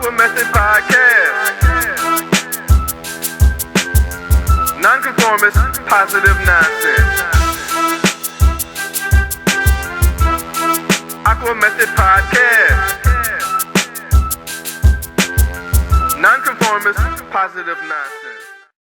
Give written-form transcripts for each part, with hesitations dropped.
AquaMethodPodcast. Nonconformist, positive nonsense. AquaMethodPodcast. Nonconformist, positive nonsense.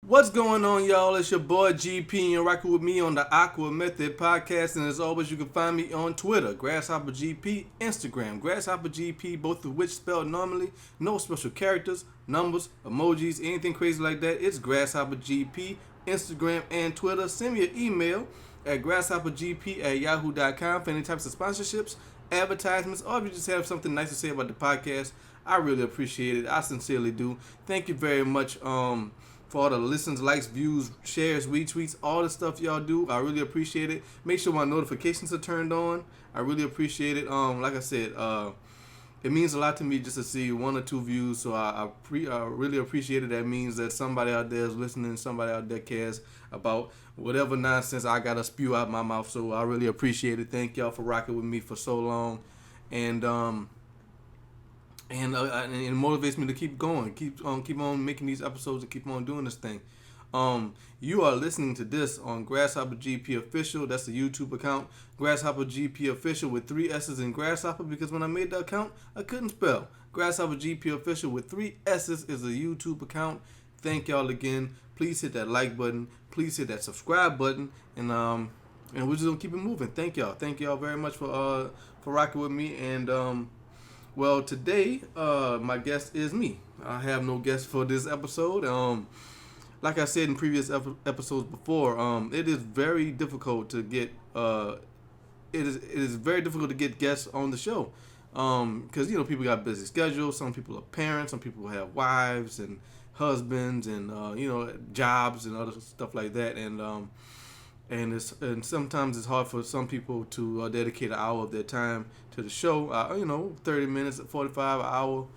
What's going on, y'all? It's your boy GP, and you're rocking with me on the Aqua Method Podcast. And as always, you can find me on Twitter, GrasshopperGP, Instagram, GrasshopperGP, both of which spelled normally, no special characters, numbers, emojis, anything crazy like that. It's GrasshopperGP, Instagram, and Twitter. Send me an email at GrasshopperGP@yahoo.com for any types of sponsorships, advertisements, or if you just have something nice to say about the podcast. I really appreciate it. I sincerely do. Thank you very much for all the listens, likes, views, shares, retweets, all the stuff y'all do. I really appreciate it. Make sure my notifications are turned on. I really appreciate it. Like I said, it means a lot to me just to see 1 or 2 views. So I really appreciate it. That means that somebody out there is listening. Somebody out there cares about whatever nonsense I gotta spew out my mouth. So I really appreciate it. Thank y'all for rocking with me for so long, and it motivates me to keep going, keep on making these episodes and keep on doing this thing. You are listening to this on GrasshopperGP Official. That's the YouTube account. GrasshopperGP Official with 3 S's in Grasshopper, because when I made the account, I couldn't spell. GrasshopperGP Official with 3 S's is a YouTube account. Thank y'all again. Please hit that like button. Please hit that subscribe button, and we're just gonna keep it moving. Thank y'all. Thank y'all very much for rocking with me. And well, today, my guest is me. I have no guest for this episode. Like I said in previous episodes before, it is very difficult to get. It is very difficult to get guests on the show, because people got busy schedules. Some people are parents. Some people have wives and husbands and jobs and other stuff like that. And sometimes it's hard for some people to dedicate an hour of their time to the show. 30 minutes, 45, an hour,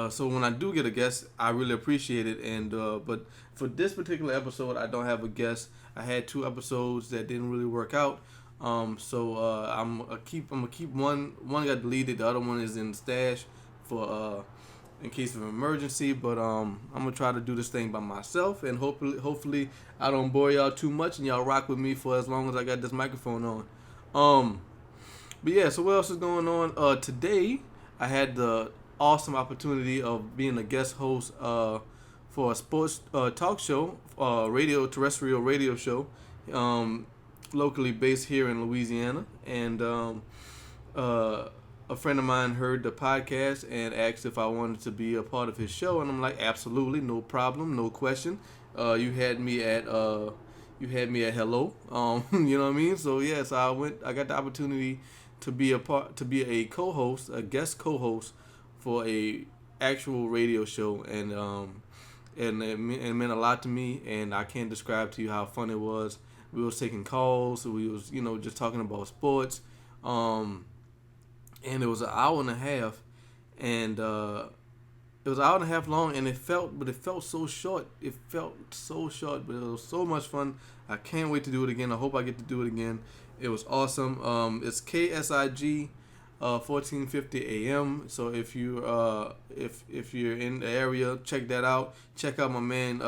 so when I do get a guest, I really appreciate it. And but for this particular episode, I don't have a guest. I had 2 episodes that didn't really work out. So I'm gonna keep one. One got deleted. The other one is in stash for in case of emergency, but I'm gonna try to do this thing by myself, and hopefully I don't bore y'all too much, and y'all rock with me for as long as I got this microphone on. But yeah, so what else is going on? Today I had the awesome opportunity of being a guest host for a sports talk show, terrestrial radio show, locally based here in Louisiana, and a friend of mine heard the podcast and asked if I wanted to be a part of his show, and I'm like, absolutely, no problem, no question. You had me at hello, you know what I mean? So yes, I got the opportunity to be a co-host, a guest co-host for a actual radio show, and it meant a lot to me, and I can't describe to you how fun it was. We was taking calls, so we was just talking about sports. And it was an hour and a half, and it was an hour and a half long, and it felt so short. It felt so short, but it was so much fun. I can't wait to do it again. I hope I get to do it again. It was awesome. It's KSIG 1450 AM. So if you if you're in the area, check that out. Check out my man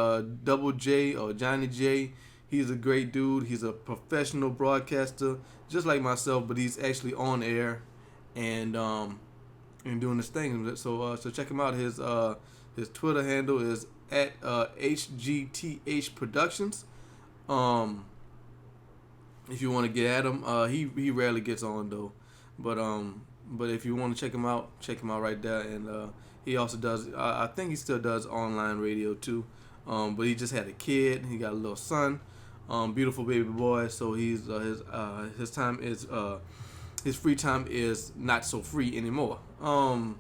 Double J, or Johnny J. He's a great dude. He's a professional broadcaster, just like myself, but he's actually on air and doing this thing. So check him out. His Twitter handle is at HGTH Productions. If you want to get at him, he rarely gets on though, but if you want to check him out right there. And he also does, I think he still does online radio too, but he just had a kid. He got a little son, beautiful baby boy. So he's his time is his free time is not so free anymore. But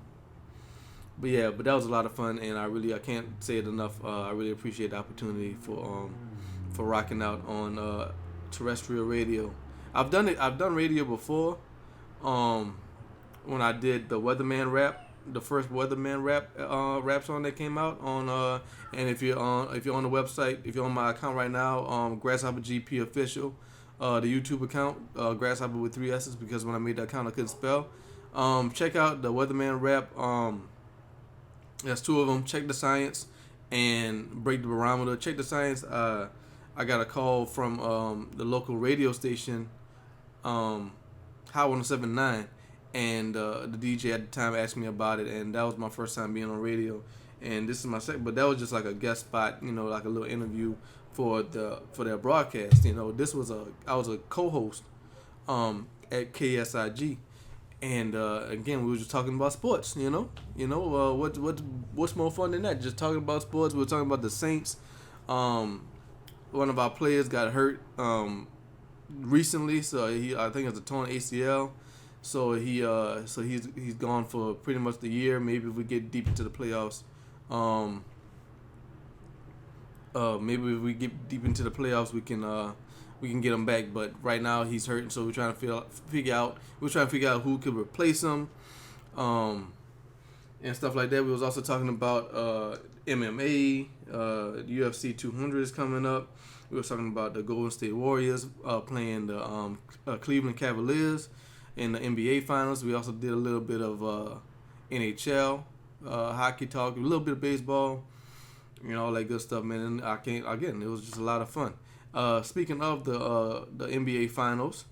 that was a lot of fun, and I can't say it enough. I really appreciate the opportunity for rocking out on terrestrial radio. I've done radio before. When I did the Weatherman rap, the first Weatherman rap song that came out on and if you're on the website, if you're on my account right now, GrasshopperGP Official, the YouTube account, Grasshopper with 3 S's, because when I made that account I couldn't spell. Check out the Weatherman Rap. There's two of them. Check the science and break the barometer. Check the science. I got a call from the local radio station, High 107.9, and the DJ at the time asked me about it, and that was my first time being on radio. And this is my second, but that was just like a guest spot, like a little interview for their broadcast. This was I was a co-host at KSIG. And again, we were just talking about sports. What's more fun than that? Just talking about sports. We were talking about the Saints. One of our players got hurt recently, so I think it's a torn ACL. So he's gone for pretty much the year. Maybe if we get deep into the playoffs, we can get him back. But right now he's hurting, so we're trying to figure out who could replace him, and stuff like that. We was also talking about MMA. UFC 200 is coming up. We were talking about the Golden State Warriors playing the Cleveland Cavaliers in the NBA Finals. We also did a little bit of NHL hockey talk, a little bit of baseball, all that good stuff, man. And it was just a lot of fun. Speaking of the NBA Finals,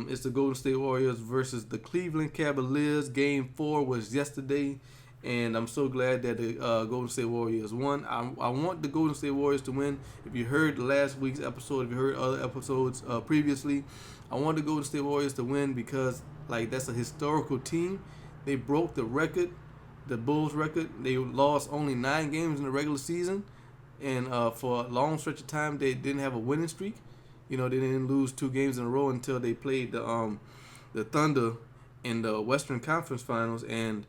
it's the Golden State Warriors versus the Cleveland Cavaliers. Game 4 was yesterday, and I'm so glad that the Golden State Warriors won. I want the Golden State Warriors to win. If you heard last week's episode, if you heard other episodes previously, I want the Golden State Warriors to win because that's a historical team. They broke the record, the Bulls record. They lost only 9 games in the regular season. And for a long stretch of time, they didn't have a winning streak. They didn't lose 2 games in a row until they played the Thunder in the Western Conference Finals. And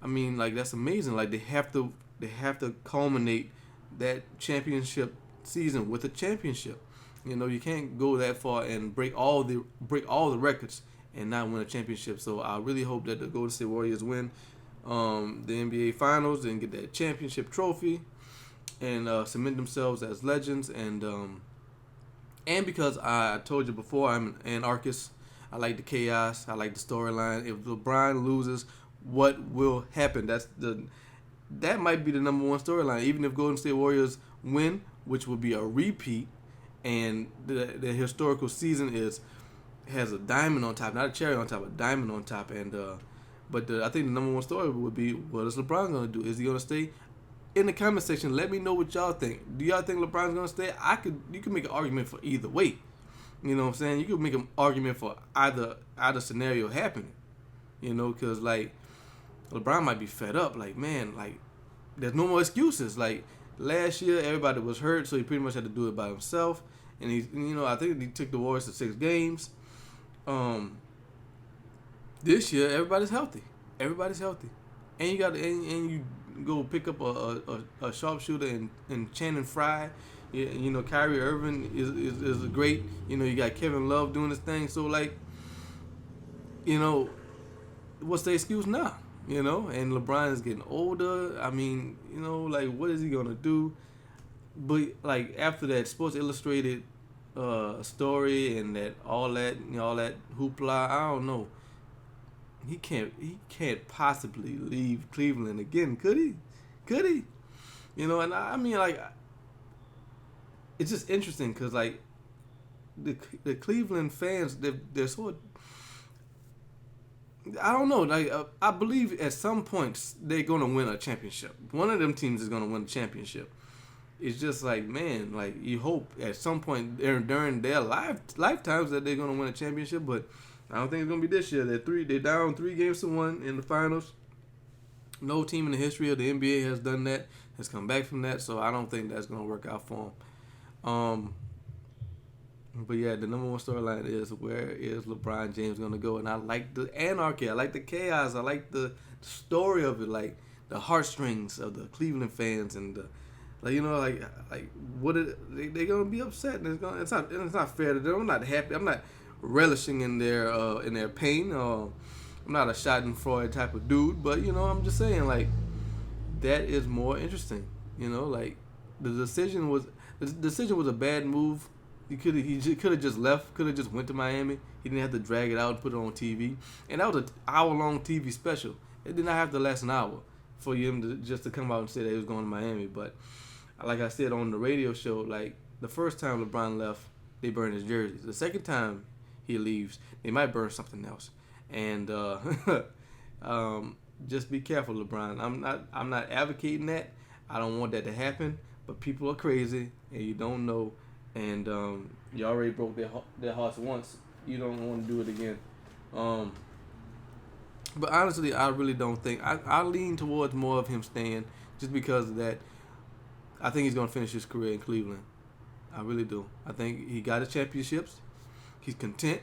that's amazing. They have to culminate that championship season with a championship. You can't go that far and break all the records and not win a championship. So I really hope that the Golden State Warriors win the NBA Finals and get that championship trophy. And cement themselves as legends, and because I told you before, I'm an anarchist. I like the chaos. I like the storyline. If LeBron loses, what will happen? That might be the number one storyline. Even if Golden State Warriors win, which would be a repeat, and the historical season has a diamond on top, not a cherry on top, a diamond on top. And I think the number one story would be, what is LeBron gonna do? Is he gonna stay? In the comment section, let me know what y'all think. Do y'all think LeBron's gonna stay? You can make an argument for either way. You know what I'm saying? You could make an argument for either scenario happening. Because LeBron might be fed up. There's no more excuses. Last year, everybody was hurt, so he pretty much had to do it by himself. And I think he took the Warriors to 6 games. This year, everybody's healthy. And you go pick up a sharpshooter and Channing Frye. Kyrie Irving is a great. You got Kevin Love doing his thing. So what's the excuse now? And LeBron is getting older. What is he gonna do? But after that Sports Illustrated story and all that hoopla, I don't know. He can't possibly leave Cleveland again, could he? And it's just interesting because the Cleveland fans, they're so, I don't know, I believe at some points they're gonna win a championship. One of them teams is gonna win a championship. It's just you hope at some point during their lifetimes that they're gonna win a championship, but I don't think it's gonna be this year. They're down 3-1 in the finals. No team in the history of the NBA has done that, has come back from that. So I don't think that's gonna work out for them. But yeah, the number one storyline is, where is LeBron James gonna go? And I like the anarchy. I like the chaos. I like the story of it, the heartstrings of the Cleveland fans, and they're gonna be upset, and it's not fair to them. I'm not happy. I'm not relishing in their pain. I'm not a Schadenfreude type of dude, but I'm just saying that is more interesting. The decision was a bad move. He could have just left. Could have just went to Miami. He didn't have to drag it out and put it on TV. And that was an hour-long TV special. It did not have to last an hour for him to just to come out and say that he was going to Miami. But like I said on the radio show, like the first time LeBron left, they burned his jerseys. The second time he leaves, they might burn something else. And just be careful, LeBron. I'm not advocating that. I don't want that to happen. But people are crazy, and you don't know. And you already broke their hearts once. You don't want to do it again. But honestly, I really don't think. I lean towards more of him staying just because of that. I think he's going to finish his career in Cleveland. I really do. I think he got his championships. He's content.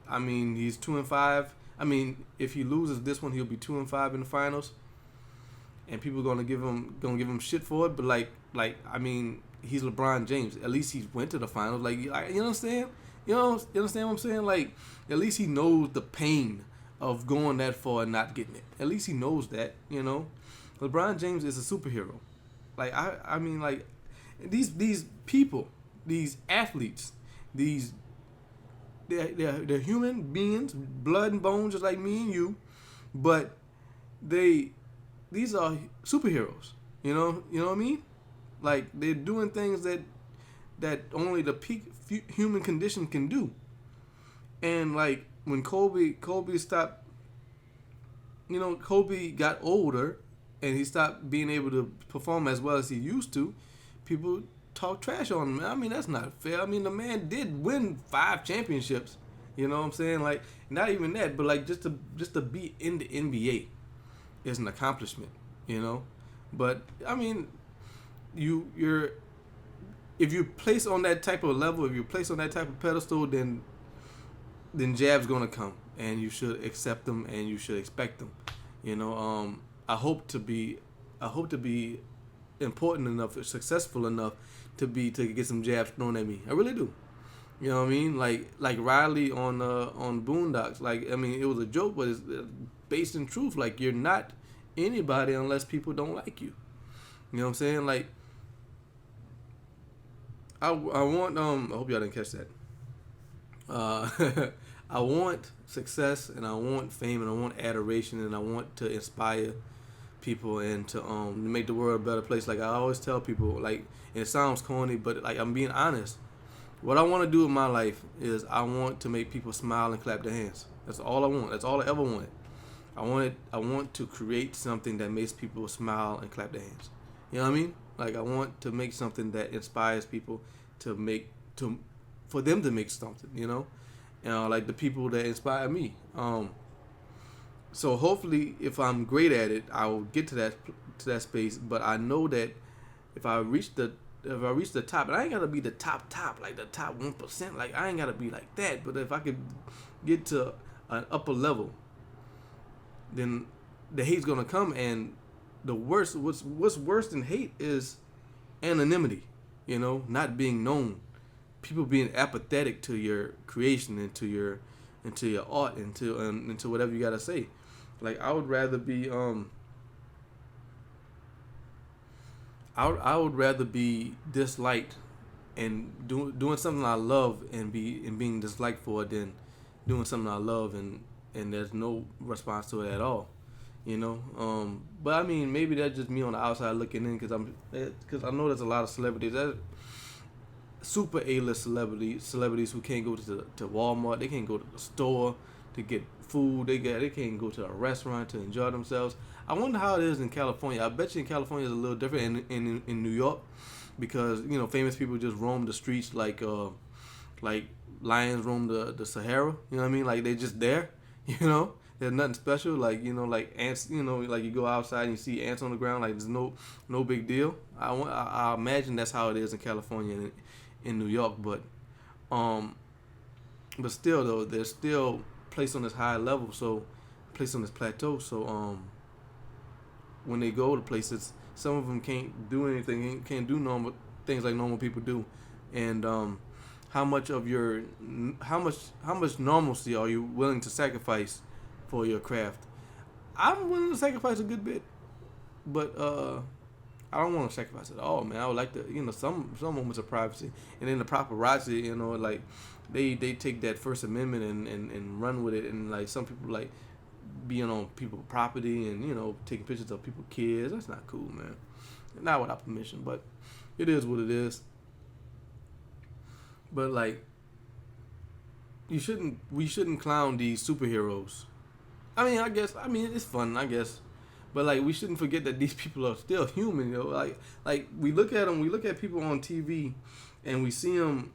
I mean, he's 2-5. I mean, if he loses this one, he'll be 2-5 in the finals. And people are gonna give him shit for it. But like I mean, he's LeBron James. At least he went to the finals. Like, you know what I'm saying? You understand what I'm saying? Like, at least he knows the pain of going that far and not getting it. At least he knows that. You know, LeBron James is a superhero. Like I mean, like these people, these athletes, they're human beings, blood and bones, just like me and you, but these are superheroes. You know what I mean? Like, they're doing things that only the peak human condition can do. And like when Kobe stopped, Kobe got older and he stopped being able to perform as well as he used to, people talk trash on him. I mean, that's not fair. I mean, the man did win 5 championships. You know what I'm saying? Like, not even that, but like just to be in the NBA is an accomplishment, But I mean, if you're placed on that type of level, if you're placed on that type of pedestal, then jab's gonna come, and you should accept them and you should expect them. I hope to be important enough, successful enough to get some jabs thrown at me. I really do. You know what I mean? Like Riley on Boondocks. Like, I mean, it was a joke, but it's based in truth. Like, you're not anybody unless people don't like you. You know what I'm saying? Like, I want I hope y'all didn't catch that. I want success, and I want fame, and I want adoration, and I want to inspire people and to make the world a better place. Like I always tell people, like, and it sounds corny, but like, I'm being honest. What I want to do in my life is I want to make people smile and clap their hands. That's all I want. That's all I ever wanted. I want to create something that makes people smile and clap their hands. You know what I mean? Like, I want to make something that inspires people for them to make something. Like the people that inspire me. So hopefully, if I'm great at it, I will get to that space. But I know that if I reach the top, and I ain't gotta be the top, like the top 1%. Like, I ain't gotta be like that. But if I could get to an upper level, then the hate's gonna come. And the worst, what's worse than hate is anonymity. Not being known, people being apathetic to your creation and to your art and to whatever you gotta say. Like, I would rather be I would rather be disliked and doing something I love and being disliked for it than doing something I love and there's no response to it at all. But I mean, maybe that's just me on the outside looking in, because I know there's a lot of celebrities, that super A-list celebrities who can't go to Walmart, they can't go to the store to get food, they can't go to a restaurant to enjoy themselves. I wonder how it is in California. I bet you in California it's a little different in New York, because famous people just roam the streets like lions roam the Sahara. You know what I mean? Like, they're just there. There's nothing special. Like, like ants. Like, you go outside and you see ants on the ground. Like, there's no big deal. I imagine that's how it is in California and in New York. But still though, they're still placed on this high level. So placed on this plateau. So when they go to places, some of them can't do anything. Can't do normal things like normal people do. And how much normalcy are you willing to sacrifice for your craft? I'm willing to sacrifice a good bit, but I don't want to sacrifice it all, man. I would like to, some moments of privacy, and then the paparazzi, like they take that First Amendment and run with it, and like some people like being on people's property and taking pictures of people's kids. That's not cool, man. Not without permission, but it is what it is. But like, we shouldn't clown these superheroes. I mean, it's fun, I guess. But like, we shouldn't forget that these people are still human, Like we look at them, we look at people on TV, and we see them,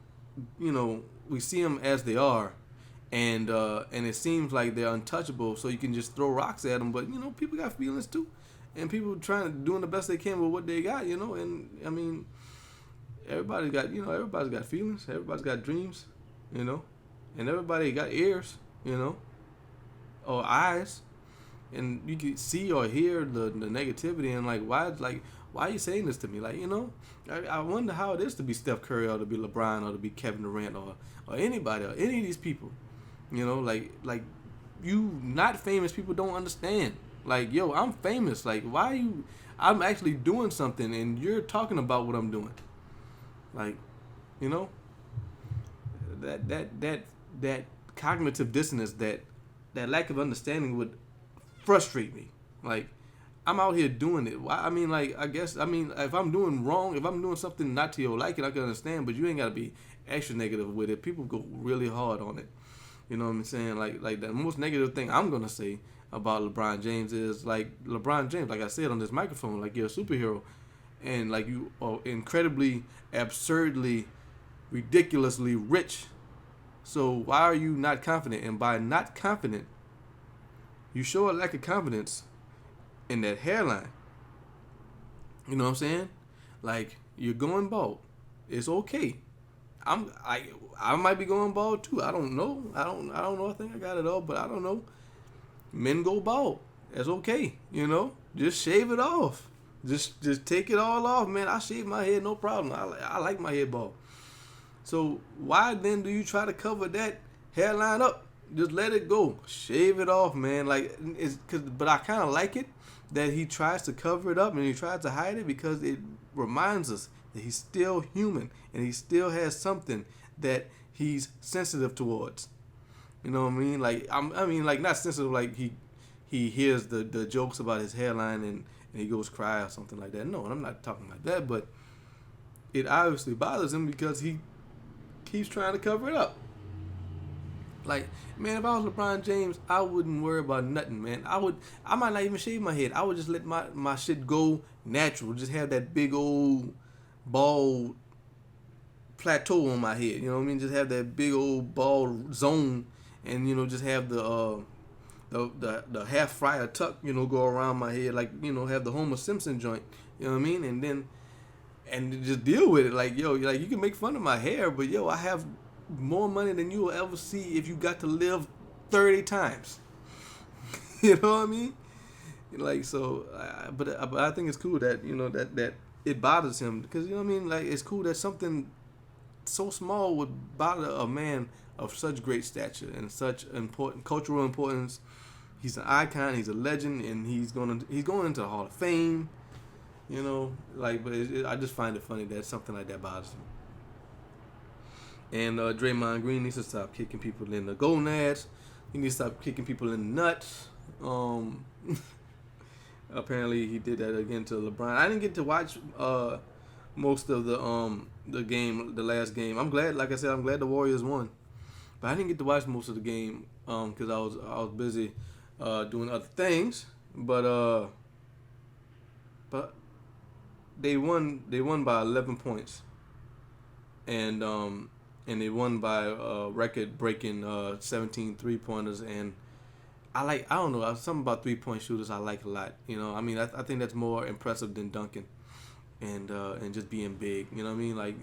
as they are, and it seems like they're untouchable. So you can just throw rocks at them, but people got feelings too, and people doing the best they can with what they got, And I mean, everybody's got feelings, everybody's got dreams, and everybody got ears, or eyes. And you can see or hear the negativity, and like, why are you saying this to me? Like, I wonder how it is to be Steph Curry or to be LeBron or to be Kevin Durant or anybody or any of these people. Like you not famous people don't understand. Like, yo, I'm famous. Like, why are you? I'm actually doing something, and you're talking about what I'm doing. Like, that cognitive dissonance, that lack of understanding would frustrate me. Like, I'm out here doing it. Why? I mean, like, if I'm doing wrong, if I'm doing something not to your liking, I can understand, but you ain't gotta be extra negative with it. People go really hard on it. You know what I'm saying? Like the most negative thing I'm gonna say about LeBron James is, like, LeBron James, like I said on this microphone, like, you're a superhero, and like, you are incredibly, absurdly, ridiculously rich. So why are you not confident? And by not confident, you show a lack of confidence in that hairline. You know what I'm saying? Like, you're going bald. It's okay. I might be going bald too. I don't know. I don't know. I think I got it all, but I don't know. Men go bald. That's okay. Just shave it off. Just take it all off, man. I shave my head, no problem. I like my head bald. So why then do you try to cover that hairline up? Just let it go. Shave it off, man. Like, but I kind of like it that he tries to cover it up and he tries to hide it, because it reminds us that he's still human and he still has something that he's sensitive towards. You know what I mean? Like, like, not sensitive like he hears the jokes about his hairline and he goes cry or something like that. No, I'm not talking like that, but it obviously bothers him because he keeps trying to cover it up. Like, man, if I was LeBron James, I wouldn't worry about nothing, man. I might not even shave my head. I would just let my shit go natural. Just have that big old bald plateau on my head. You know what I mean? Just have that big old bald zone, and just have the half fryer tuck, go around my head, like, have the Homer Simpson joint. You know what I mean? And just deal with it. Like, yo, like, you can make fun of my hair, but yo, I have more money than you will ever see if you got to live 30 times. You know what I mean? Like, so, but I think it's cool that, that it bothers him, because, you know what I mean? Like, it's cool that something so small would bother a man of such great stature and such important cultural importance. He's an icon, he's a legend, and he's going into the Hall of Fame. Like, but I just find it funny that something like that bothers him. And Draymond Green needs to stop kicking people in the gonads. He needs to stop kicking people in the nuts. Apparently he did that again to LeBron. I didn't get to watch most of the game, the last game. I'm glad, like I said, I'm glad the Warriors won, but I didn't get to watch most of the game because I was busy doing other things. But they won by 11 points, and they won by record-breaking 17 three-pointers. And I don't know, something about three-point shooters I like a lot. I think that's more impressive than dunking and just being big. You know what I mean? Like,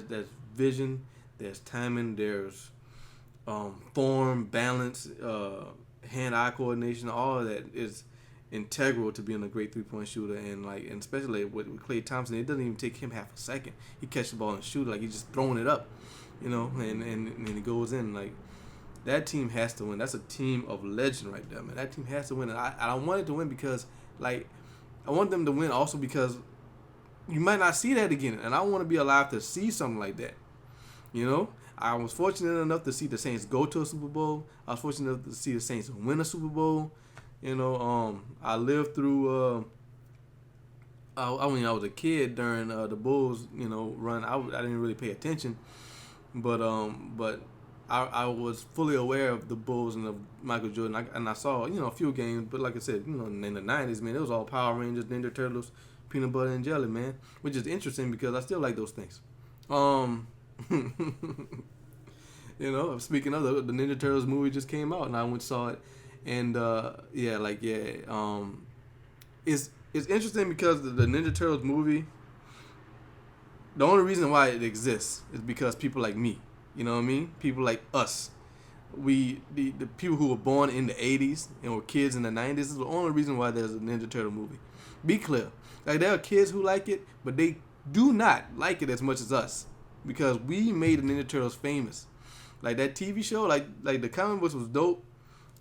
there's vision, there's timing, there's form, balance, hand-eye coordination. All of that is integral to being a great three-point shooter. And especially with Klay Thompson, it doesn't even take him half a second. He catches the ball and shoot, like, he's just throwing it up. And it goes in. Like, that team has to win. That's a team of legend right there, man. That team has to win. And I want it to win because, like, I want them to win also because you might not see that again, and I want to be alive to see something like that. You know, I was fortunate enough to see the Saints go to a Super Bowl. I was fortunate enough to see the Saints win a Super Bowl. You know, I lived through. I mean, I was a kid during the Bulls, you know, run. I didn't really pay attention, but I was fully aware of the Bulls and of Michael Jordan. I saw, you know, a few games, but like I said, you know, in the 90s, man, it was all Power Rangers, Ninja Turtles, peanut butter and jelly, man, which is interesting because I still like those things. You know, speaking of the Ninja Turtles movie just came out, and I went and saw it, and it's interesting because the Ninja Turtles movie, the only reason why it exists is because people like me, you know what I mean? People like us. The people who were born in the 80s and were kids in the 90s is the only reason why there's a Ninja Turtle movie. Be clear. Like, there are kids who like it, but they do not like it as much as us because we made the Ninja Turtles famous. Like, that TV show, like the comic books was dope.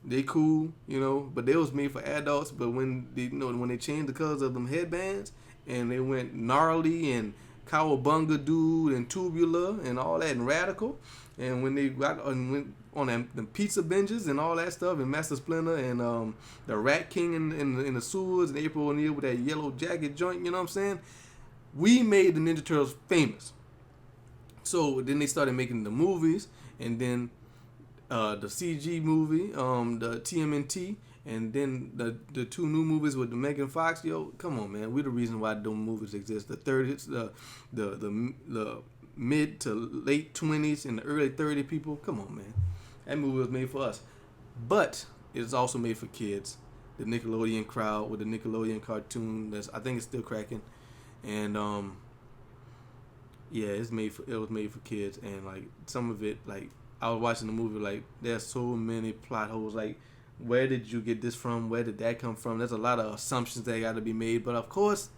They cool, you know, but they was made for adults. But when they changed the colors of them headbands and they went gnarly and cowabunga dude and tubular and all that and radical, and when they went on the pizza binges and all that stuff, and Master Splinter and the Rat King in the sewers and April O'Neil with that yellow jacket joint, you know what I'm saying? We made the Ninja Turtles famous. So then they started making the movies, and then the CG movie, the TMNT, and then the two new movies with the Megan Fox. Yo, come on, man. We're the reason why those movies exist. The mid to late 20s and the early 30 people. Come on, man. That movie was made for us. But it's also made for kids. The Nickelodeon crowd with the Nickelodeon cartoon. I think it's still cracking. And yeah, it was made for kids. And like some of it, like I was watching the movie, like there's so many plot holes. Like, where did you get this from? Where did that come from? There's a lot of assumptions that got to be made. But of course,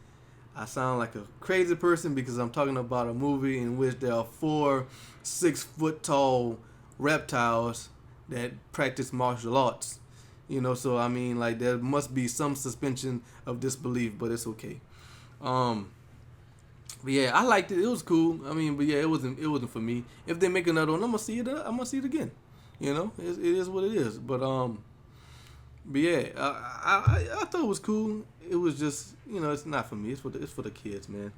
I sound like a crazy person because I'm talking about a movie in which there are 4 6-foot-tall reptiles that practice martial arts. You know, so I mean, like, there must be some suspension of disbelief, but it's okay. But yeah, I liked it. It was cool. I mean, but yeah, it wasn't for me. If they make another one, I'm gonna see it again. You know, it is what it is. But yeah, I thought it was cool. It was just, you know, it's not for me. It's for the kids, man.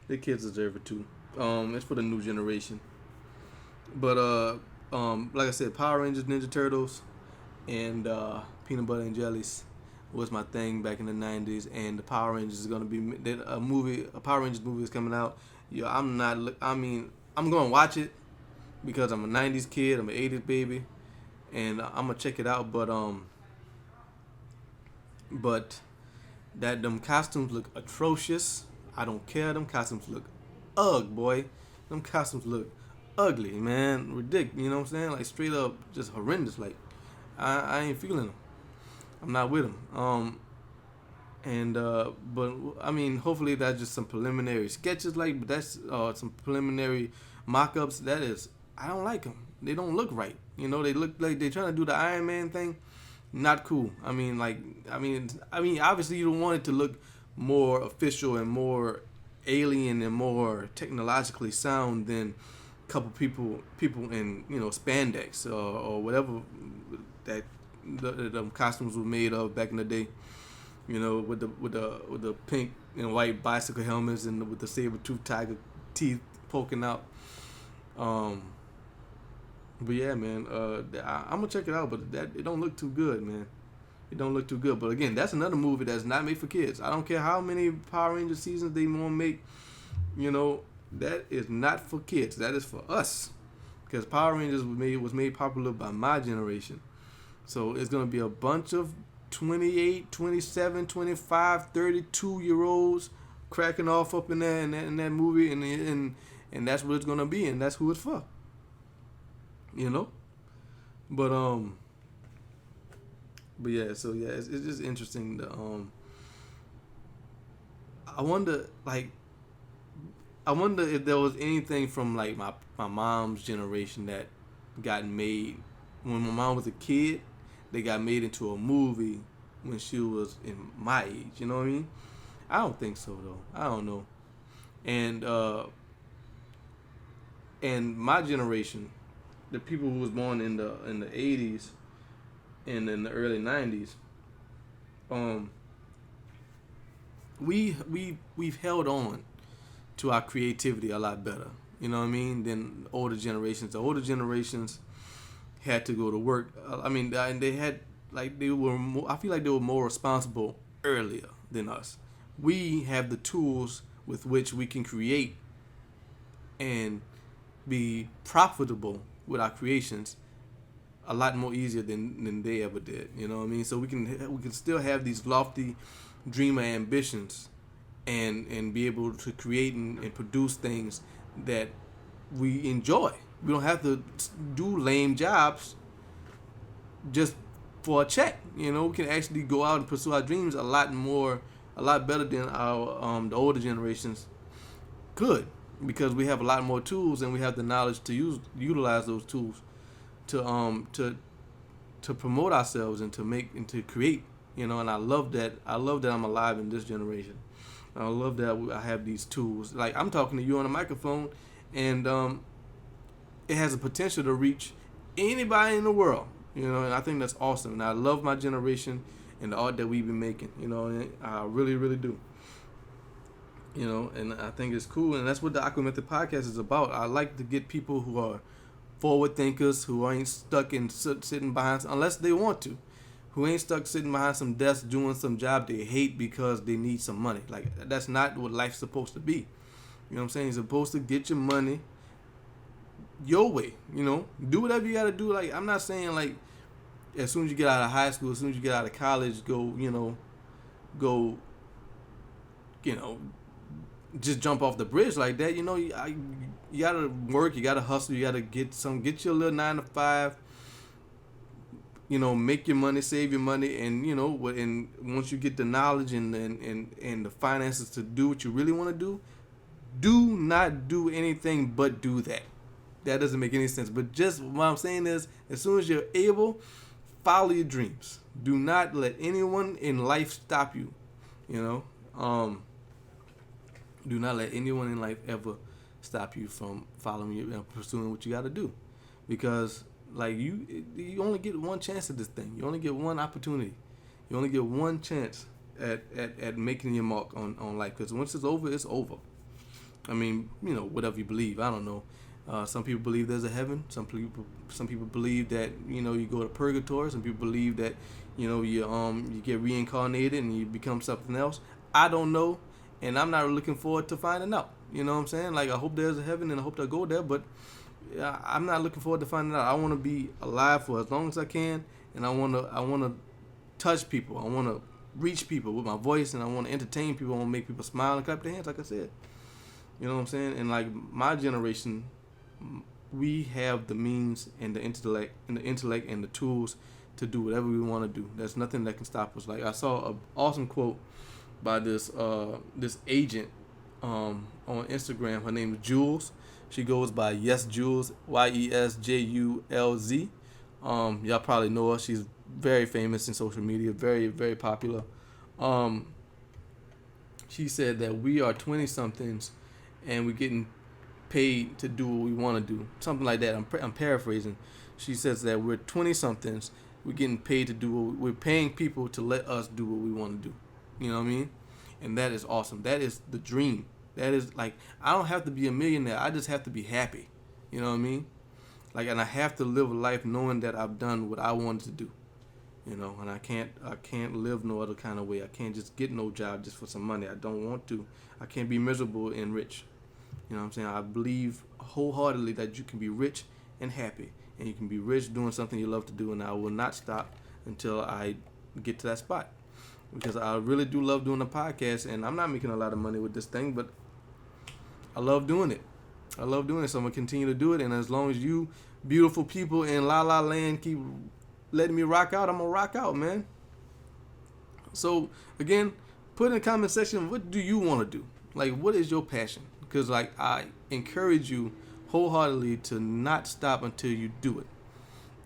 The kids deserve it too. It's for the new generation. But like I said, Power Rangers, Ninja Turtles, and peanut butter and jellies was my thing back in the 90s. And the Power Rangers is gonna be a Power Rangers movie is coming out. Yeah, I'm gonna watch it because I'm a 90s kid. I'm an 80s baby, and I'm gonna check it out. But that them costumes look atrocious. I don't care. Them costumes look boy. Them costumes look ugly, man. Ridiculous. You know what I'm saying? Like, straight up just horrendous. Like, I ain't feeling them. I'm not with them. But I mean, hopefully that's just some preliminary sketches. Like, but that's some preliminary mock-ups. That is, I don't like them. They don't look right. You know, they look like they're trying to do the Iron Man thing. Not cool. I mean, obviously you don't want it to look more official and more alien and more technologically sound than a couple people in, you know, spandex or whatever that the costumes were made of back in the day. You know, with the pink and white bicycle helmets and with the saber-toothed tiger teeth poking out. But yeah, man, I'm gonna check it out, but it don't look too good, man. It don't look too good. But again, that's another movie that's not made for kids. I don't care how many Power Rangers seasons they want to make. You know, that is not for kids. That is for us, because Power Rangers was made popular by my generation. So it's gonna be a bunch of 28, 27, 25, 32-year-olds cracking off up in that movie, and that's what it's gonna be, and that's who it's for. You know, but yeah, so yeah, it's just interesting. I wonder if there was anything from like my mom's generation that got made when my mom was a kid. They got made into a movie when she was in my age. You know what I mean? I don't think so though. I don't know. And my generation, the people who was born in the 80s and in the early 90s, we've held on to our creativity a lot better. You know what I mean? Than older generations. The older generations had to go to work. And they had they were more, I feel like they were more responsible earlier than us. We have the tools with which we can create and be profitable with our creations a lot more easier than they ever did. You know what I mean? So we can still have these lofty dreamer ambitions and be able to create and produce things that we enjoy. We don't have to do lame jobs just for a check. You know, we can actually go out and pursue our dreams a lot better than our the older generations could, because we have a lot more tools and we have the knowledge to utilize those tools to promote ourselves and to create. You know, and I love that I'm alive in this generation. I love that I have these tools. Like, I'm talking to you on a microphone, and it has a potential to reach anybody in the world. You know, and I think that's awesome. And I love my generation and the art that we've been making. You know, and I really, really do. You know, and I think it's cool, and that's what the AquaMethodPodcast is about. I like to get people who are forward thinkers, who ain't stuck in sitting behind, unless they want to, who ain't stuck sitting behind some desk doing some job they hate because they need some money. Like, that's not what life's supposed to be. You know what I'm saying? You're supposed to get your money your way. You know, do whatever you got to do. Like, I'm not saying like as soon as you get out of high school, as soon as you get out of college, go just jump off the bridge like that. You know, you gotta work, you gotta hustle, you gotta get your little 9 to 5. You know, make your money, save your money, and you know, and once you get the knowledge and the finances to do what you really want to do not do anything but do that. That doesn't make any sense. But just what I'm saying is, as soon as you're able, follow your dreams. Do not let anyone in life stop you. You know, do not let anyone in life ever stop you from following you and pursuing what you got to do, because like you only get one chance at this thing. You only get one opportunity. You only get one chance at making your mark on life. Because once it's over, it's over. I mean, you know, whatever you believe. I don't know. Some people believe there's a heaven. Some people believe that, you know, you go to purgatory. Some people believe that, you know, you get reincarnated and you become something else. I don't know, and I'm not looking forward to finding out. You know what I'm saying? Like, I hope there's a heaven and I hope I go there, but I'm not looking forward to finding out. I want to be alive for as long as I can, and I want to touch people. I want to reach people with my voice, and I want to entertain people. I want to make people smile and clap their hands, like I said. You know what I'm saying? And like my generation, we have the means and the intellect and the tools to do whatever we want to do. There's nothing that can stop us. Like, I saw an awesome quote by this agent on Instagram. Her name is Jules. She goes by Yes Jules, YESJULZ. Y'all probably know her. She's very famous in social media, very, very popular. She said that we are 20-somethings and we're getting paid to do what we want to do. Something like that. I'm paraphrasing. She says that we're 20-somethings, we're getting paid to do we're paying people to let us do what we want to do. You know what I mean? And that is awesome. That is the dream. That is, like, I don't have to be a millionaire. I just have to be happy. You know what I mean? Like, and I have to live a life knowing that I've done what I wanted to do. You know, and I can't live no other kind of way. I can't just get no job just for some money. I don't want to. I can't be miserable and rich. You know what I'm saying? I believe wholeheartedly that you can be rich and happy. And you can be rich doing something you love to do. And I will not stop until I get to that spot. Because I really do love doing a podcast. And I'm not making a lot of money with this thing, but I love doing it. So I'm going to continue to do it. And as long as you beautiful people in La La Land keep letting me rock out, I'm going to rock out, man. So, again, put in the comment section, what do you want to do? Like, what is your passion? Because, like, I encourage you wholeheartedly to not stop until you do it.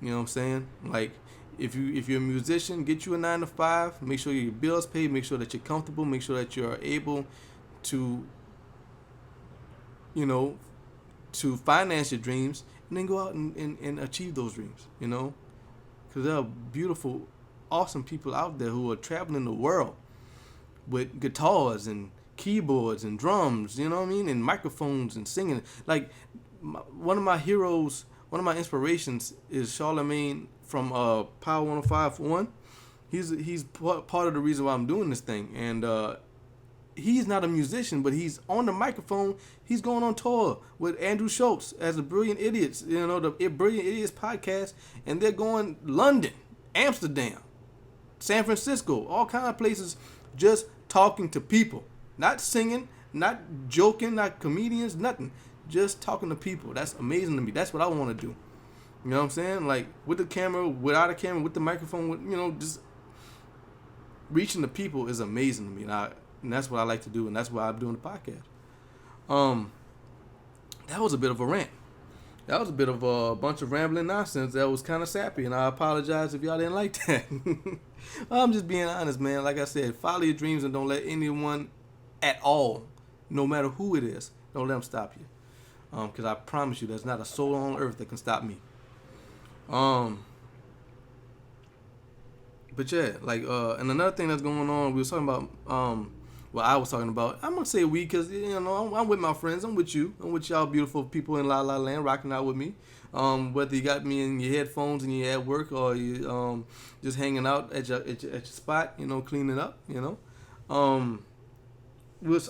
You know what I'm saying? Like, if you're a musician, get you a 9 to 5. Make sure your bills paid. Make sure that you're comfortable. Make sure that you're able to you know, to finance your dreams, and then go out and achieve those dreams, you know, because there are beautiful, awesome people out there who are traveling the world with guitars and keyboards and drums, you know what I mean, and microphones and singing. Like one of my heroes, one of my inspirations is Charlemagne from Power 105.1. He's part of the reason why I'm doing this thing, and he's not a musician, but he's on the microphone. He's going on tour with Andrew Schultz as the Brilliant Idiots, you know, the Brilliant Idiots podcast, and they're going London, Amsterdam, San Francisco, all kind of places, just talking to people, not singing, not joking, not comedians, nothing, just talking to people. That's amazing to me. That's what I want to do. You know what I'm saying? Like with the camera, without a camera, with the microphone, with, you know, just reaching the people is amazing to me. And that's what I like to do, and that's why I'm doing the podcast. That was a bit of a rant. That was a bit of a bunch of rambling nonsense that was kind of sappy, and I apologize if y'all didn't like that. I'm just being honest, man. Like I said, follow your dreams and don't let anyone at all, no matter who it is, don't let them stop you. Because I promise you, there's not a soul on earth that can stop me. But yeah, like, and another thing that's going on, we was talking about, I was talking about, I'm going to say we, because, you know, I'm with my friends, I'm with you, I'm with y'all beautiful people in La La Land rocking out with me. Whether you got me in your headphones and you're at work, or you just hanging out at your spot, you know, cleaning up, you know. We was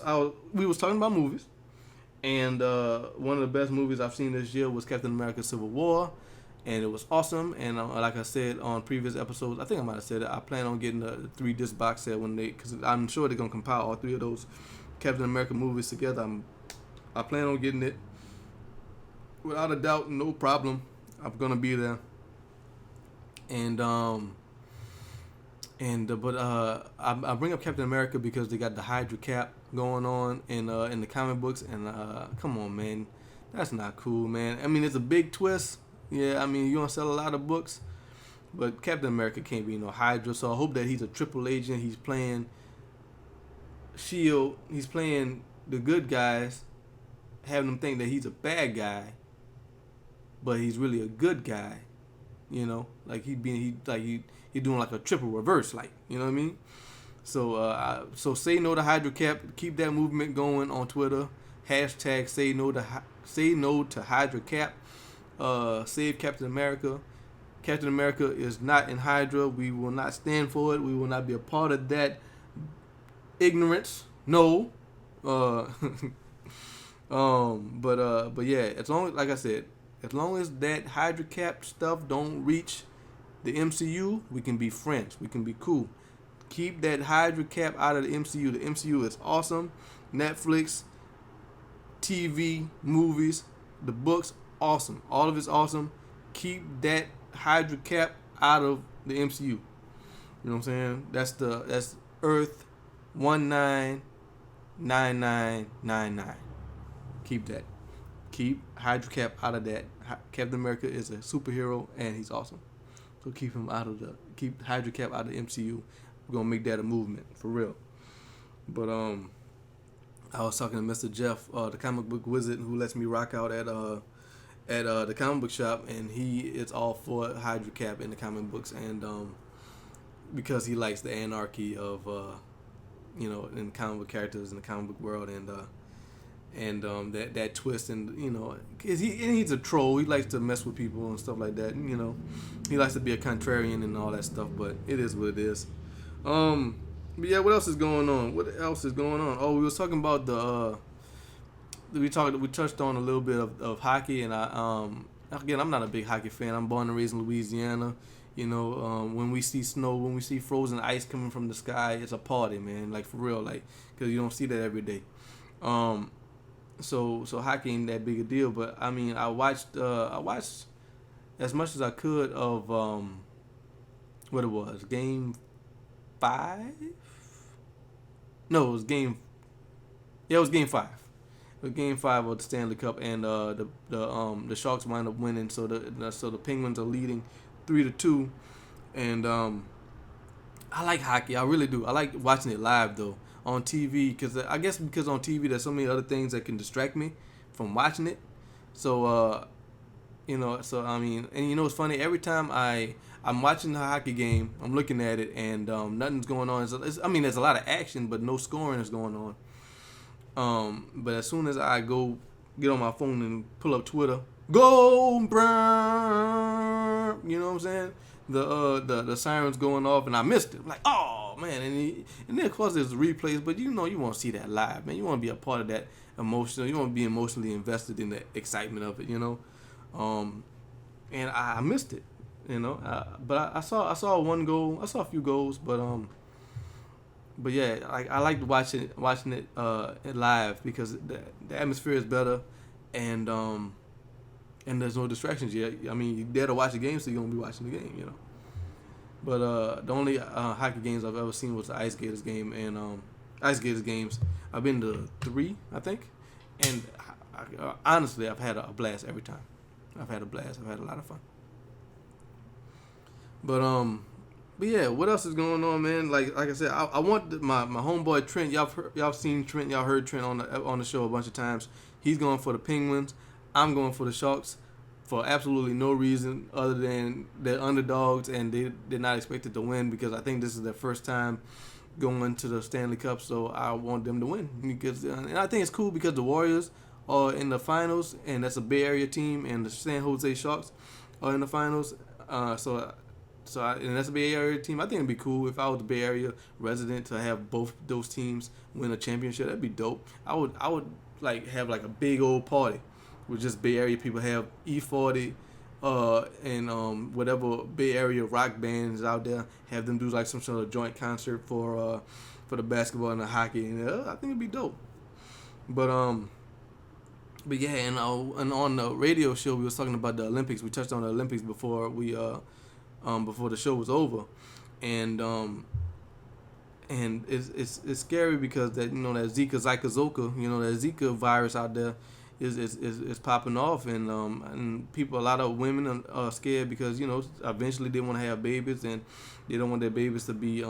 talking about movies, and one of the best movies I've seen this year was Captain America Civil War, and it was awesome. And like I said on previous episodes, I think I might have said it, I plan on getting the 3-disc box set because I'm sure they're going to compile all 3 of those Captain America movies together. I plan on getting it without a doubt, no problem. I'm going to be there. I bring up Captain America because they got the Hydra cap going on in the comic books, and come on, man, that's not cool, man. I mean, it's a big twist. Yeah, I mean, you're gonna sell a lot of books, but Captain America can't be no Hydra. So I hope that he's a triple agent. He's playing Shield. He's playing the good guys, having them think that he's a bad guy, but he's really a good guy. You know, like he doing like a triple reverse, like, you know what I mean? So so say no to Hydra Cap. Keep that movement going on Twitter. Hashtag say no to Hydra Cap. Save Captain America. Captain America is not in Hydra. We will not stand for it. We will not be a part of that ignorance. No. But yeah, as long as, like I said, as long as that Hydra Cap stuff don't reach the MCU, we can be friends. We can be cool. Keep that Hydra Cap out of the MCU. The MCU is awesome. Netflix, TV, movies, the books, awesome. All of it's awesome. Keep that Hydra Cap out of the MCU. You know what I'm saying? That's Earth 199999. Keep that. Keep Hydra Cap out of that. Captain America is a superhero and he's awesome. So keep Hydra Cap out of the MCU. We're gonna make that a movement for real. But I was talking to Mr. Jeff, the comic book wizard, who lets me rock out at the comic book shop, and he is all for Hydra Cap in the comic books, and because he likes the anarchy of in comic book characters in the comic book world, and that twist, and he's a troll. He likes to mess with people and stuff like that. And, he likes to be a contrarian and all that stuff. But it is what it is. But yeah, what else is going on? Oh, we was talking about we touched on a little bit of hockey, and again, I'm not a big hockey fan. I'm born and raised in Louisiana. When we see snow, when we see frozen ice coming from the sky, it's a party, man. Like, for real, like, because you don't see that every day. So hockey ain't that big a deal, but I mean, I watched as much as I could of what it was, Game 5. No, it was Game 5. It was Game 5 of the Stanley Cup, and the Sharks wind up winning. So the Penguins are leading 3-2, and I like hockey. I really do. I like watching it live though on TV, because on TV there's so many other things that can distract me from watching it. So so I mean, and it's funny. Every time I'm watching the hockey game, I'm looking at it, and nothing's going on. There's a lot of action, but no scoring is going on. But as soon as I go get on my phone and pull up Twitter, go Brown, you know what I'm saying? The sirens going off, and I missed it. I'm like, oh man, and then of course there's replays, but you want to see that live, man. You want to be a part of that emotional. You want to be emotionally invested in the excitement of it, and I missed it, but I saw one goal. I saw a few goals, but yeah, I liked watching it live because the atmosphere is better, and there's no distractions yet. I mean, you're there to watch the game, so you're gonna be watching the game, But the only hockey games I've ever seen was the Ice Gators game, and Ice Gators games. I've been to 3, I think, and honestly, I've had a blast every time. I've had a blast. I've had a lot of fun. But yeah, what else is going on, man? Like I said, I want my homeboy Trent. Y'all seen Trent. Y'all heard Trent on the show a bunch of times. He's going for the Penguins. I'm going for the Sharks for absolutely no reason other than they're underdogs and they're not expected to win because I think this is their first time going to the Stanley Cup. So I want them to win and I think it's cool because the Warriors are in the finals and that's a Bay Area team and the San Jose Sharks are in the finals. So and that's a Bay Area team. I think it'd be cool if I was a Bay Area resident to have both those teams win a championship. That'd be dope. I would have a big old party with just Bay Area people. Have E40 and whatever Bay Area rock bands out there. Have them do some sort of joint concert for the basketball and the hockey. And I think it'd be dope. But yeah, and on the radio show we was talking about the Olympics. We touched on the Olympics before before the show was over, and it's scary because that that Zika that Zika virus out there is popping off, and people, a lot of women are scared because eventually they want to have babies and they don't want their babies to be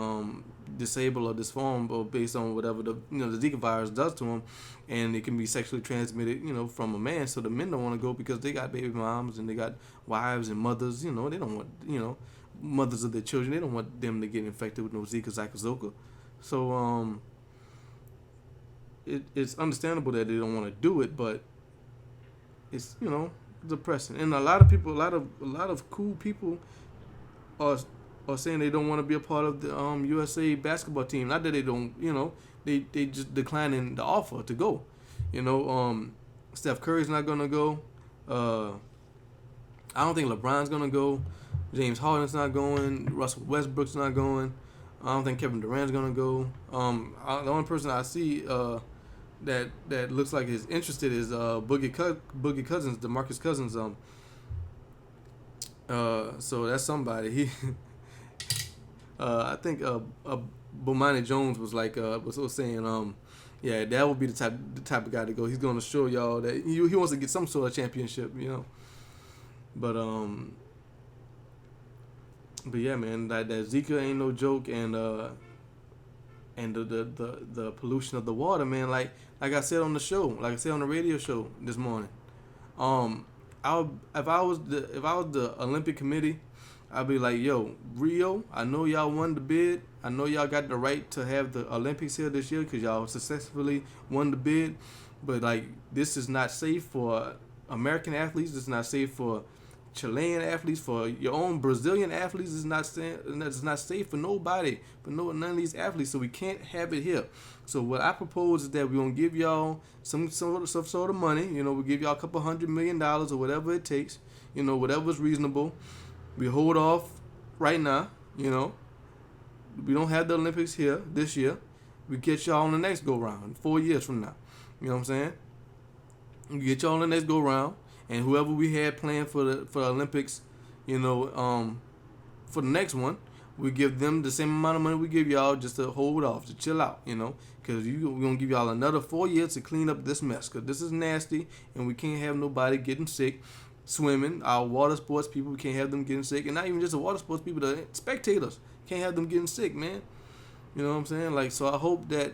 disabled or disformed or based on whatever the Zika virus does to them, and it can be sexually transmitted from a man. So the men don't want to go because they got baby moms and they got wives and mothers. They don't want mothers of their children. They don't want them to get infected with no Zika. So it's understandable that they don't want to do it, but it's depressing. And a lot of people, a lot of cool people are saying they don't want to be a part of the USA basketball team. Not that they don't, they just declining the offer to go. Steph Curry's not gonna go. I don't think LeBron's gonna go. James Harden's not going. Russell Westbrook's not going. I don't think Kevin Durant's gonna go. The only person I see that looks like is interested is Boogie Cousins, DeMarcus Cousins. So that's somebody. He, I think Bomani Jones was saying, yeah, that would be the type of guy to go. He's gonna show y'all that he wants to get some sort of championship, But yeah, man, that Zika ain't no joke, and the pollution of the water, man. Like I said on the show, like I said on the radio show this morning, if I was the Olympic Committee, I'd be like, yo, Rio, I know y'all won the bid. I know y'all got the right to have the Olympics here this year because y'all successfully won the bid. But this is not safe for American athletes. This is not safe for Chilean athletes, for your own Brazilian athletes. It's not safe for nobody, none of these athletes. So we can't have it here. So what I propose is that we're gonna give y'all some sort of money. We give y'all a couple $100 million or whatever it takes. Whatever's reasonable. We hold off right now. We don't have the Olympics here this year. We get y'all on the next go round 4 years from now. You know what I'm saying? We get y'all on the next go round. And whoever we had planned for the Olympics, for the next one, we give them the same amount of money we give y'all just to hold off, to chill out, because we're going to give y'all another 4 years to clean up this mess, because this is nasty, and we can't have nobody getting sick. Swimming, our water sports people, we can't have them getting sick, and not even just the water sports people, the spectators, can't have them getting sick, man. You know what I'm saying? So I hope that,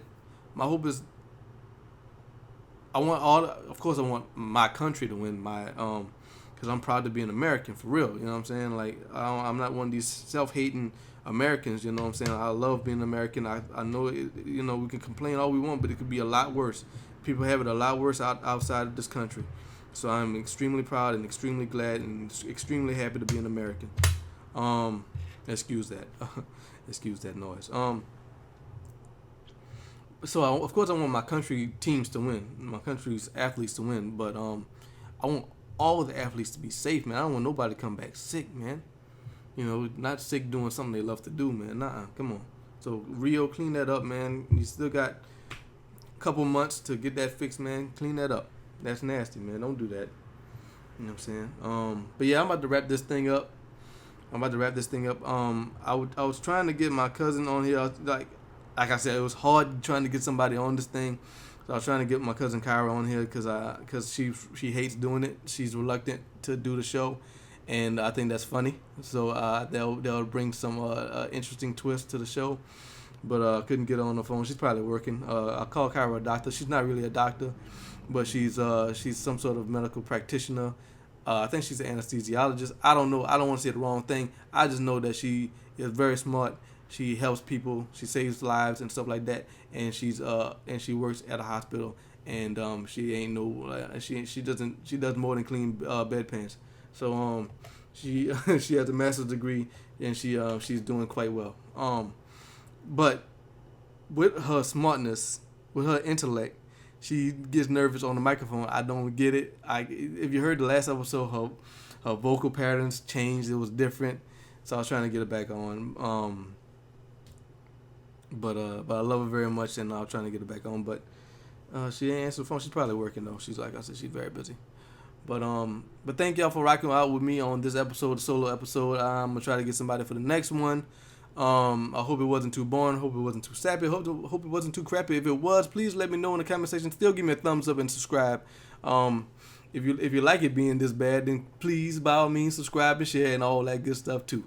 my hope is I want of course, I want my country to win. Because I'm proud to be an American for real. You know what I'm saying? Like I'm not one of these self-hating Americans. You know what I'm saying? I love being American. I know it, we can complain all we want, but it could be a lot worse. People have it a lot worse outside of this country. So I'm extremely proud and extremely glad and extremely happy to be an American. Excuse that. Excuse that noise. So of course I want my country teams to win, my country's athletes to win, but I want all of the athletes to be safe, man. I don't want nobody to come back sick, man. Not sick doing something they love to do, man. Nah, come on. So Rio, clean that up, man. You still got a couple months to get that fixed, man. Clean that up. That's nasty, man. Don't do that. You know what I'm saying? But yeah, I'm about to wrap this thing up. I was trying to get my cousin on here. Like I said, it was hard trying to get somebody on this thing. So I was trying to get my cousin Kyra on here because she hates doing it. She's reluctant to do the show, and I think that's funny. So they'll bring some interesting twist to the show. But couldn't get her on the phone. She's probably working. I call Kyra a doctor. She's not really a doctor, but she's some sort of medical practitioner. I think she's an anesthesiologist. I don't know. I don't want to say the wrong thing. I just know that she is very smart. She helps people. She saves lives and stuff like that. And she works at a hospital. And she ain't no she does more than clean bedpans. So she she has a master's degree and she's doing quite well. But with her smartness, with her intellect, she gets nervous on the microphone. I don't get it. If you heard the last episode, her vocal patterns changed. It was different. So I was trying to get her back on. But I love her very much, and I'm trying to get her back on. But she ain't answer the phone. She's probably working though. She's like I said, she's very busy. But thank y'all for rocking out with me on this episode, the solo episode. I'm gonna try to get somebody for the next one. I hope it wasn't too boring. Hope it wasn't too sappy. Hope it wasn't too crappy. If it was, please let me know in the comment section. Still give me a thumbs up and subscribe. If you like it being this bad, then please by all means subscribe and share and all that good stuff too.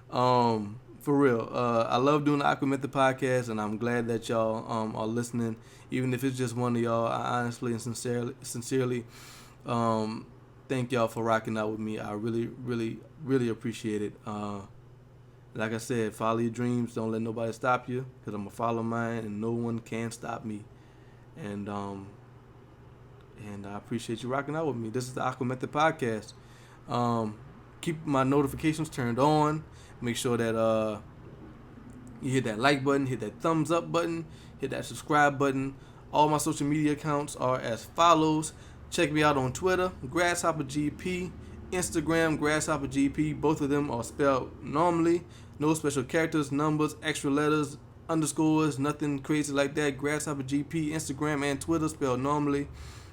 For real, I love doing the AquaMethodPodcast, and I'm glad that y'all are listening. Even if it's just one of y'all, I honestly and sincerely thank y'all for rocking out with me. I really, really, really appreciate it. Like I said, follow your dreams. Don't let nobody stop you, because I'm going to follow mine, and no one can stop me. And I appreciate you rocking out with me. This is the AquaMethodPodcast. Keep my notifications turned on. Make sure that you hit that like button, hit that thumbs up button, hit that subscribe button. All my social media accounts are as follows. Check me out on Twitter, GrasshopperGP. Instagram, GrasshopperGP. Both of them are spelled normally. No special characters, numbers, extra letters, underscores, nothing crazy like that. GrasshopperGP, Instagram and Twitter spelled normally.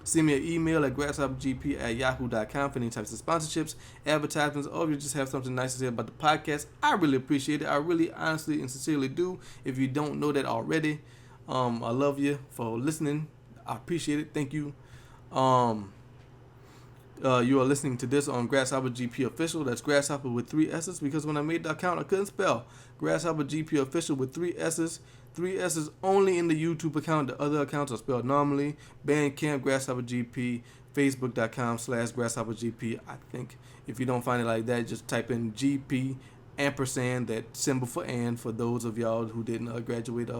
Send me an email at grasshoppergp@yahoo.com for any types of sponsorships, advertisements, or if you just have something nice to say about the podcast. I really appreciate it. I really, honestly, and sincerely do. If you don't know that already, I love you for listening. I appreciate it. Thank you. You are listening to this on GrasshopperGP Official. That's Grasshopper with 3 S's, because when I made the account, I couldn't spell. GrasshopperGP Official with 3 S's. 3 S's only in the YouTube account. The other accounts are spelled normally. Bandcamp, GrasshopperGP, Facebook.com/GrasshopperGP. I think if you don't find it like that, just type in GP ampersand, that symbol for and, for those of y'all who didn't graduate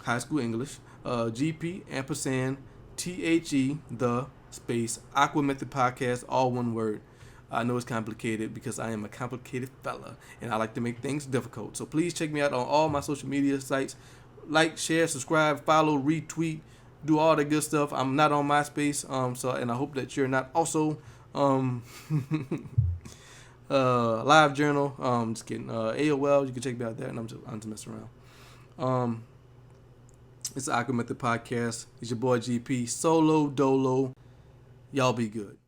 high school English. GP ampersand THE the space AquaMethodPodcast, all one word. I know it's complicated because I am a complicated fella and I like to make things difficult. So please check me out on all my social media sites. Like, share, subscribe, follow, retweet, do all the good stuff. I'm not on MySpace, and I hope that you're not also. Live Journal. Just kidding. AOL. You can check me out there, and I'm just messing around. It's the AquaMethodPodcast. It's your boy GP. Solo Dolo. Y'all be good.